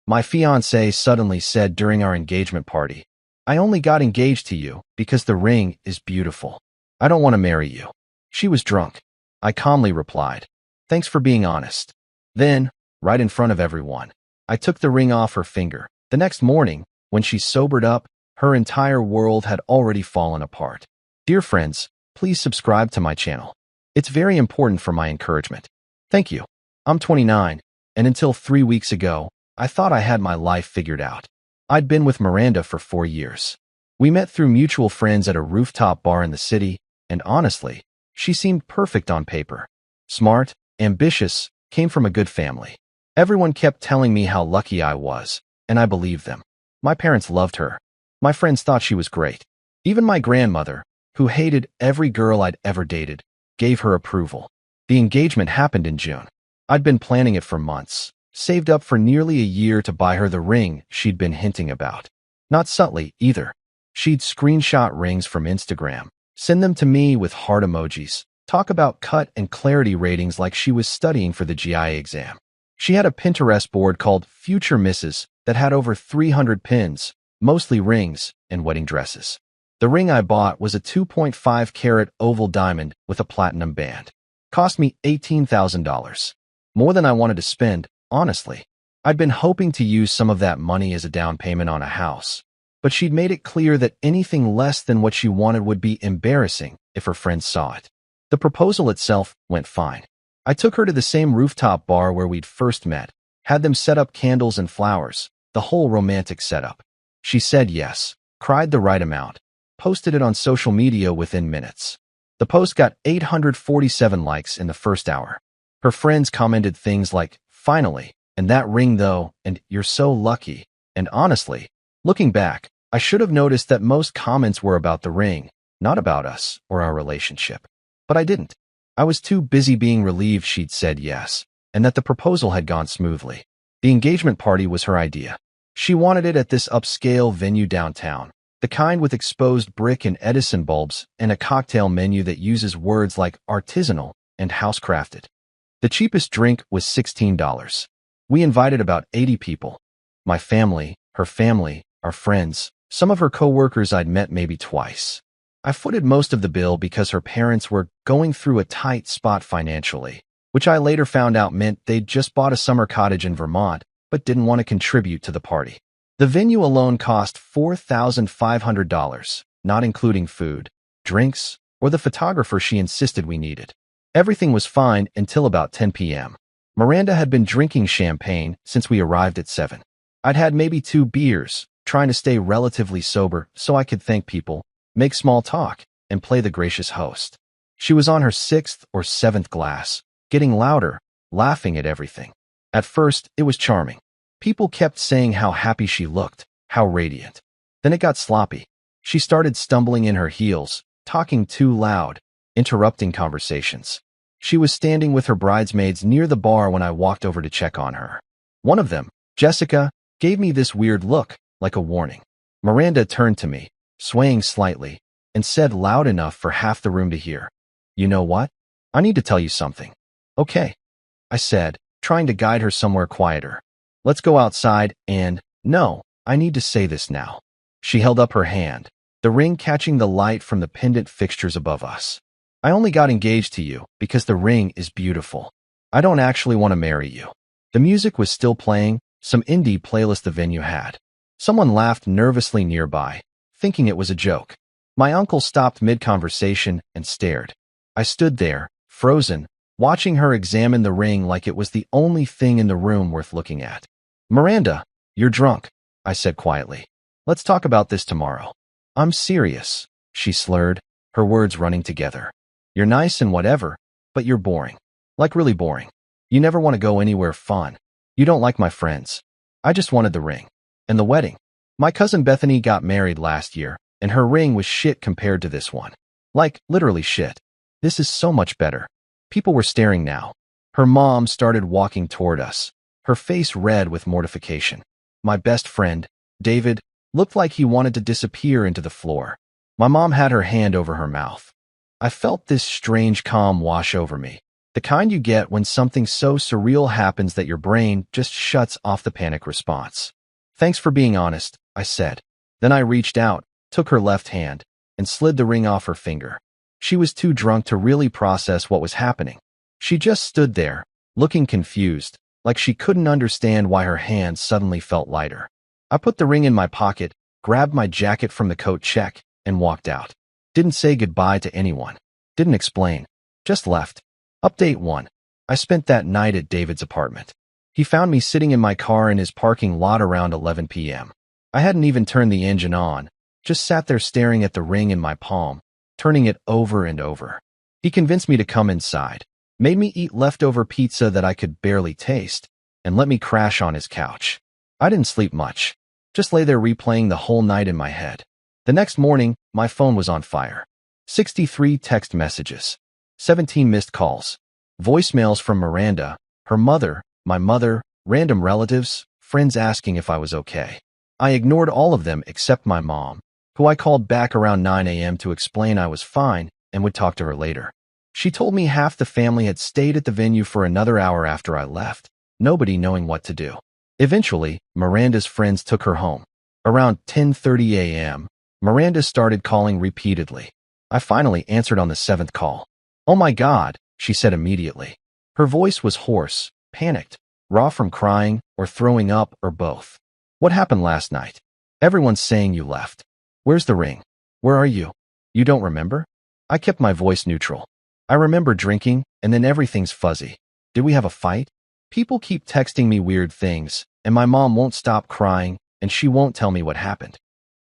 My fiancée suddenly said during our engagement party. I only got engaged to you because the ring is beautiful. I don't want to marry you. She was drunk. I calmly replied, thanks for being honest. Then, right in front of everyone, I took the ring off her finger. The next morning, when she sobered up, her entire world had already fallen apart. Dear friends, please subscribe to my channel. It's very important for my encouragement. Thank you. I'm 29, and until 3 weeks ago, I thought I had my life figured out. I'd been with Miranda for 4 years. We met through mutual friends at a rooftop bar in the city, and honestly, she seemed perfect on paper. Smart, ambitious, came from a good family. Everyone kept telling me how lucky I was, and I believed them. My parents loved her. My friends thought she was great. Even my grandmother, who hated every girl I'd ever dated, gave her approval. The engagement happened in June. I'd been planning it for months, saved up for nearly a year to buy her the ring she'd been hinting about. Not subtly, either. She'd screenshot rings from Instagram, send them to me with heart emojis, talk about cut and clarity ratings like she was studying for the GI exam. She had a Pinterest board called Future Misses that had over 300 pins, mostly rings and wedding dresses. The ring I bought was a 2.5-carat oval diamond with a platinum band. Cost me $18,000. More than I wanted to spend, honestly. I'd been hoping to use some of that money as a down payment on a house, but she'd made it clear that anything less than what she wanted would be embarrassing if her friends saw it. The proposal itself went fine. I took her to the same rooftop bar where we'd first met, had them set up candles and flowers, the whole romantic setup. She said yes, cried the right amount, posted it on social media within minutes. The post got 847 likes in the first hour. Her friends commented things like, finally, and that ring though, and you're so lucky. And honestly, looking back, I should have noticed that most comments were about the ring, not about us or our relationship. But I didn't. I was too busy being relieved she'd said yes, and that the proposal had gone smoothly. The engagement party was her idea. She wanted it at this upscale venue downtown, the kind with exposed brick and Edison bulbs and a cocktail menu that uses words like artisanal and housecrafted. The cheapest drink was $16. We invited about 80 people. My family, her family, our friends, some of her coworkers I'd met maybe twice. I footed most of the bill because her parents were going through a tight spot financially, which I later found out meant they'd just bought a summer cottage in Vermont but didn't want to contribute to the party. The venue alone cost $4,500, not including food, drinks, or the photographer she insisted we needed. Everything was fine until about 10 p.m. Miranda had been drinking champagne since we arrived at 7. I'd had maybe 2 beers, trying to stay relatively sober so I could thank people, make small talk, and play the gracious host. She was on her 6th or 7th glass, getting louder, laughing at everything. At first, it was charming. People kept saying how happy she looked, how radiant. Then it got sloppy. She started stumbling in her heels, talking too loud, interrupting conversations. She was standing with her bridesmaids near the bar when I walked over to check on her. One of them, Jessica, gave me this weird look, like a warning. Miranda turned to me, swaying slightly, and said loud enough for half the room to hear, "You know what? I need to tell you something." "Okay," I said, trying to guide her somewhere quieter. "Let's go outside and, no, I need to say this now." She held up her hand, the ring catching the light from the pendant fixtures above us. "I only got engaged to you because the ring is beautiful. I don't actually want to marry you." The music was still playing, some indie playlist the venue had. Someone laughed nervously nearby, thinking it was a joke. My uncle stopped mid-conversation and stared. I stood there, frozen, watching her examine the ring like it was the only thing in the room worth looking at. "Miranda, you're drunk," I said quietly. "Let's talk about this tomorrow." "I'm serious," she slurred, her words running together. "You're nice and whatever, but you're boring. Like really boring. You never want to go anywhere fun. You don't like my friends. I just wanted the ring. And the wedding. My cousin Bethany got married last year, and her ring was shit compared to this one. Like, literally shit. This is so much better." People were staring now. Her mom started walking toward us, her face red with mortification. My best friend, David, looked like he wanted to disappear into the floor. My mom had her hand over her mouth. I felt this strange calm wash over me. The kind you get when something so surreal happens that your brain just shuts off the panic response. Thanks for being honest, I said. Then I reached out, took her left hand, and slid the ring off her finger. She was too drunk to really process what was happening. She just stood there, looking confused, like she couldn't understand why her hand suddenly felt lighter. I put the ring in my pocket, grabbed my jacket from the coat check, and walked out. Didn't say goodbye to anyone. Didn't explain. Just left. Update 1. I spent that night at David's apartment. He found me sitting in my car in his parking lot around 11 p.m. I hadn't even turned the engine on, just sat there staring at the ring in my palm, turning it over and over. He convinced me to come inside, made me eat leftover pizza that I could barely taste, and let me crash on his couch. I didn't sleep much, just lay there replaying the whole night in my head. The next morning, my phone was on fire. 63 text messages. 17 missed calls, voicemails from Miranda, her mother, my mother, random relatives, friends asking if I was okay. I ignored all of them except my mom, who I called back around 9 a.m. to explain I was fine and would talk to her later. She told me half the family had stayed at the venue for another hour after I left, nobody knowing what to do. Eventually, Miranda's friends took her home. Around 10:30 a.m., Miranda started calling repeatedly. I finally answered on the 7th call. "Oh my God," she said immediately. Her voice was hoarse, panicked, raw from crying or throwing up or both. "What happened last night? Everyone's saying you left. Where's the ring? Where are you? You don't remember?" I kept my voice neutral. "I remember drinking, and then everything's fuzzy. Did we have a fight? People keep texting me weird things, and my mom won't stop crying, and she won't tell me what happened."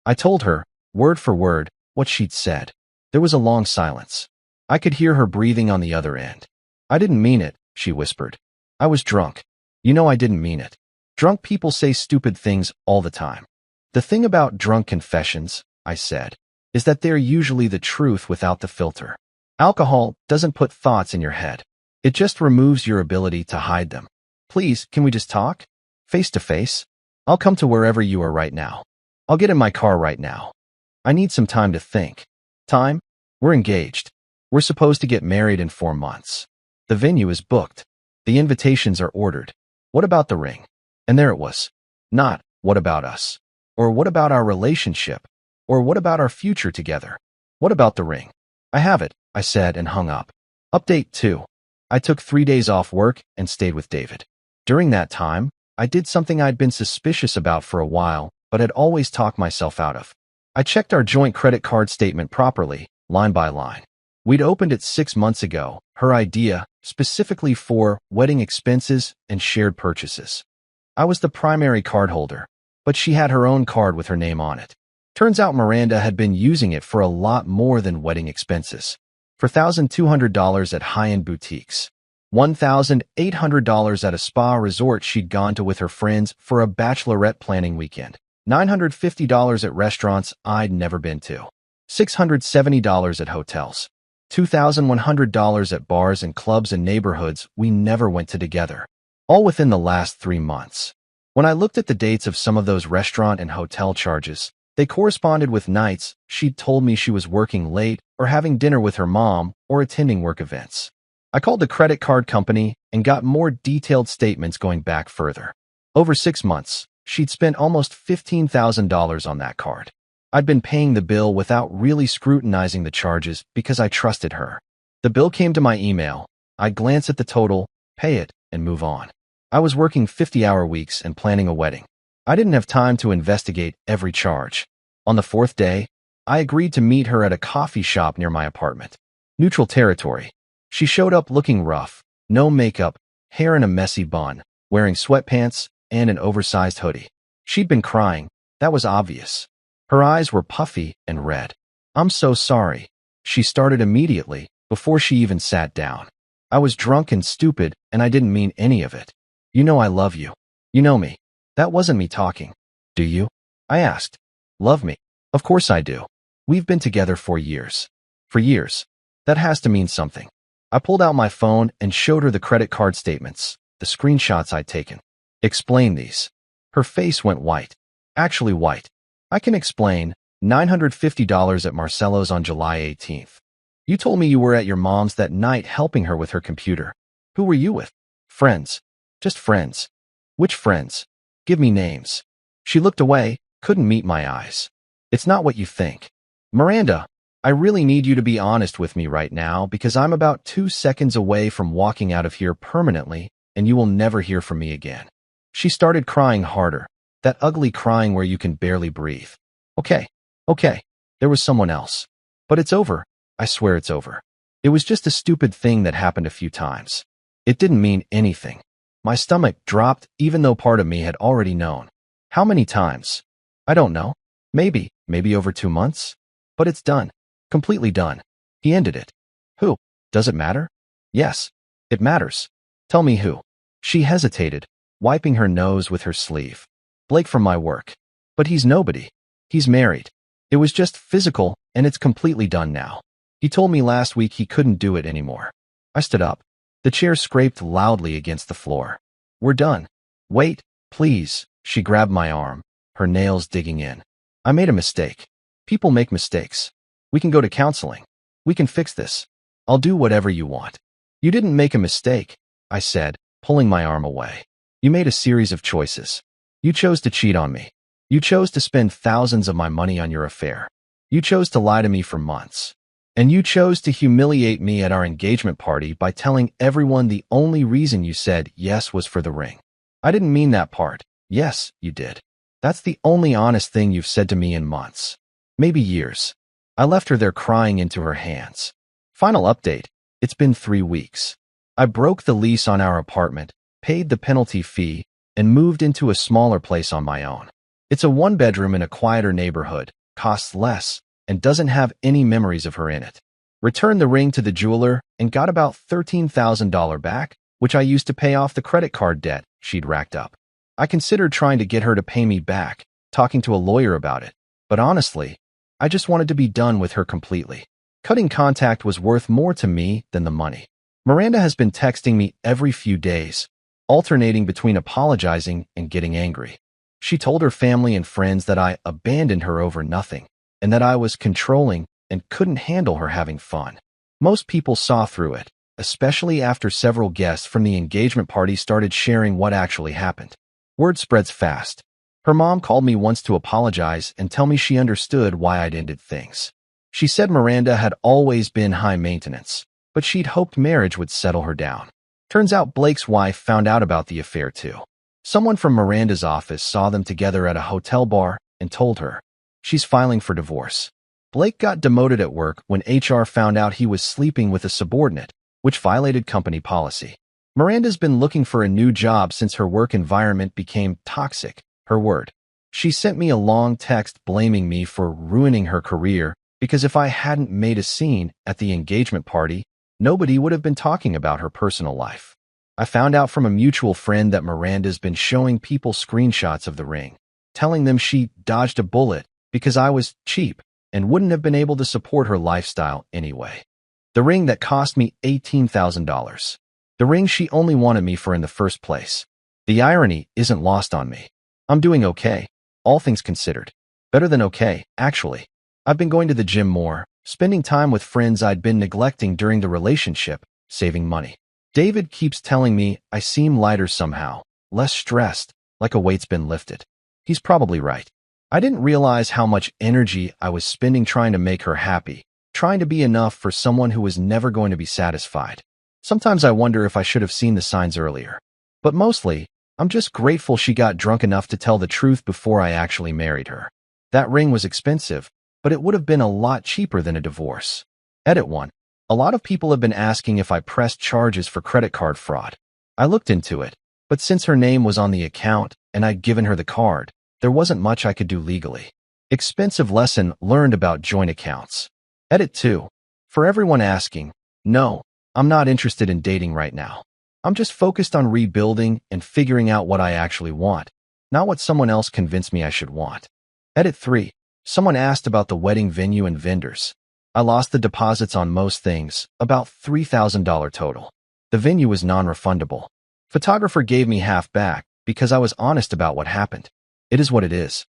I told her, word for word, what she'd said. There was a long silence. I could hear her breathing on the other end. "I didn't mean it," she whispered. "I was drunk. You know I didn't mean it. Drunk people say stupid things all the time." "The thing about drunk confessions," I said, "is that they're usually the truth without the filter. Alcohol doesn't put thoughts in your head. It just removes your ability to hide them. Please, can we just talk? Face to face? I'll come to wherever you are right now. I'll get in my car right now. I need some time to think." "Time? We're engaged. We're supposed to get married in 4 months. The venue is booked. The invitations are ordered. What about the ring?" And there it was. Not, "What about us?" Or "What about our relationship?" Or "What about our future together?" What about the ring? "I have it," I said and hung up. Update 2. I took 3 days off work and stayed with David. During that time, I did something I'd been suspicious about for a while, but had always talked myself out of. I checked our joint credit card statement properly, line by line. We'd opened it 6 months ago, her idea, specifically for wedding expenses and shared purchases. I was the primary cardholder, but she had her own card with her name on it. Turns out Miranda had been using it for a lot more than wedding expenses. For $1,200 at high-end boutiques, $1,800 at a spa resort she'd gone to with her friends for a bachelorette planning weekend, $950 at restaurants I'd never been to, $670 at hotels, $2,100 at bars and clubs in neighborhoods we never went to together, all within the last 3 months. When I looked at the dates of some of those restaurant and hotel charges, they corresponded with nights she'd told me she was working late or having dinner with her mom or attending work events. I called the credit card company and got more detailed statements going back further. Over 6 months, she'd spent almost $15,000 on that card. I'd been paying the bill without really scrutinizing the charges because I trusted her. The bill came to my email. I'd glance at the total, pay it, and move on. I was working 50-hour weeks and planning a wedding. I didn't have time to investigate every charge. On the 4th day, I agreed to meet her at a coffee shop near my apartment. Neutral territory. She showed up looking rough, no makeup, hair in a messy bun, wearing sweatpants and an oversized hoodie. She'd been crying. That was obvious. Her eyes were puffy and red. "I'm so sorry," she started immediately, before she even sat down. "I was drunk and stupid, and I didn't mean any of it. You know I love you. You know me." "That wasn't me talking." "Do you?" I asked. "Love me?" "Of course I do. We've been together for years." "For years. That has to mean something." I pulled out my phone and showed her the credit card statements, the screenshots I'd taken. "Explain these." Her face went white. Actually white. "I can explain. $950 at Marcello's on July 18th. You told me you were at your mom's that night helping her with her computer. Who were you with? Friends. Just friends. Which friends? Give me names. She looked away, couldn't meet my eyes. It's not what you think. Miranda, I really need you to be honest with me right now because I'm about 2 seconds away from walking out of here permanently and you will never hear from me again. She started crying harder, that ugly crying where you can barely breathe. Okay, there was someone else. But it's over. I swear it's over. It was just a stupid thing that happened a few times. It didn't mean anything. My stomach dropped even though part of me had already known. How many times? I don't know. Maybe over 2 months? But it's done. Completely done. He ended it. Who? Does it matter? Yes, it matters. Tell me who. She hesitated, wiping her nose with her sleeve. Blake from my work. But he's nobody. He's married. It was just physical, and it's completely done now. He told me last week he couldn't do it anymore. I stood up. The chair scraped loudly against the floor. We're done. Wait, please. She grabbed my arm, her nails digging in. I made a mistake. People make mistakes. We can go to counseling. We can fix this. I'll do whatever you want. You didn't make a mistake, I said, pulling my arm away. You made a series of choices. You chose to cheat on me. You chose to spend thousands of my money on your affair. You chose to lie to me for months. And you chose to humiliate me at our engagement party by telling everyone the only reason you said yes was for the ring. I didn't mean that part. Yes, you did. That's the only honest thing you've said to me in months. Maybe years. I left her there crying into her hands. Final update. It's been 3 weeks. I broke the lease on our apartment, paid the penalty fee, and moved into a smaller place on my own. It's a 1-bedroom in a quieter neighborhood, costs less, and doesn't have any memories of her in it. Returned the ring to the jeweler and got about $13,000 back, which I used to pay off the credit card debt she'd racked up. I considered trying to get her to pay me back, talking to a lawyer about it, but honestly, I just wanted to be done with her completely. Cutting contact was worth more to me than the money. Miranda has been texting me every few days, alternating between apologizing and getting angry. She told her family and friends that I abandoned her over nothing, and that I was controlling and couldn't handle her having fun. Most people saw through it, especially after several guests from the engagement party started sharing what actually happened. Word spreads fast. Her mom called me once to apologize and tell me she understood why I'd ended things. She said Miranda had always been high maintenance, but she'd hoped marriage would settle her down. Turns out Blake's wife found out about the affair too. Someone from Miranda's office saw them together at a hotel bar and told her. She's filing for divorce. Blake got demoted at work when HR found out he was sleeping with a subordinate, which violated company policy. Miranda's been looking for a new job since her work environment became toxic, her word. She sent me a long text blaming me for ruining her career because if I hadn't made a scene at the engagement party, nobody would have been talking about her personal life. I found out from a mutual friend that Miranda's been showing people screenshots of the ring, telling them she dodged a bullet because I was cheap and wouldn't have been able to support her lifestyle anyway. The ring that cost me $18,000. The ring she only wanted me for in the first place. The irony isn't lost on me. I'm doing okay, all things considered. Better than okay, actually. I've been going to the gym more, spending time with friends I'd been neglecting during the relationship, saving money. David keeps telling me I seem lighter somehow, less stressed, like a weight's been lifted. He's probably right. I didn't realize how much energy I was spending trying to make her happy, trying to be enough for someone who was never going to be satisfied. Sometimes I wonder if I should have seen the signs earlier. But mostly, I'm just grateful she got drunk enough to tell the truth before I actually married her. That ring was expensive, but it would have been a lot cheaper than a divorce. Edit 1. A lot of people have been asking if I pressed charges for credit card fraud. I looked into it, but since her name was on the account and I'd given her the card, there wasn't much I could do legally. Expensive lesson learned about joint accounts. Edit 2. For everyone asking, no, I'm not interested in dating right now. I'm just focused on rebuilding and figuring out what I actually want, not what someone else convinced me I should want. Edit 3. Someone asked about the wedding venue and vendors. I lost the deposits on most things, about $3,000 total. The venue was non-refundable. Photographer gave me half back because I was honest about what happened. It is what it is.